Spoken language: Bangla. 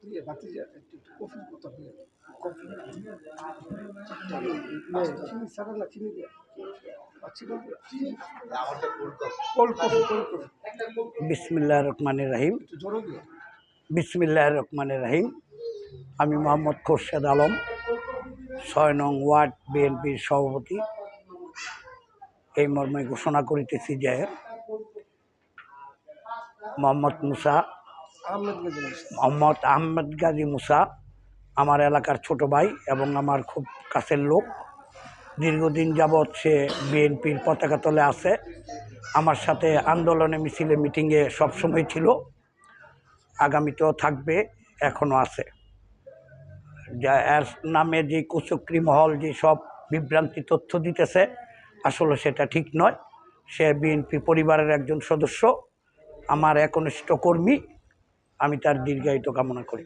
দিয়ে ভাতিজা একটু কফির কথা দিয়ে কফি চিনি ছাড়া না চিনি দিয়ে চিনি দিয়ে কোল্ড কফি বিসমিল্লাহির রহমানির রহিম। একটু জোরে দিয়ে বিসমিল্লাহির রহমানির রহিম। আমি মোহাম্মদ খোরশেদ আলম, ৬ নং ওয়ার্ড বিএনপির সভাপতি। এই মর্মে ঘোষণা করিতেছি যে মোহাম্মদ আহমেদ গাজী মুসা আমার এলাকার ছোট ভাই এবং আমার খুব কাছের লোক। দীর্ঘদিন যাবৎ সে বিএনপির পতাকা তলে আছে, আমার সাথে আন্দোলনে মিছিলে মিটিংয়ে সবসময় ছিল, আগামীতেও থাকবে, এখনও আছে। যা এর নামে যে কুচক্রি মহল যে সব বিভ্রান্তি তথ্য দিতেছে, আসলে সেটা ঠিক নয়। সে বিএনপি পরিবারের একজন সদস্য, আমার একনিষ্ঠ কর্মী। আমি তার দীর্ঘায়িত কামনা করি।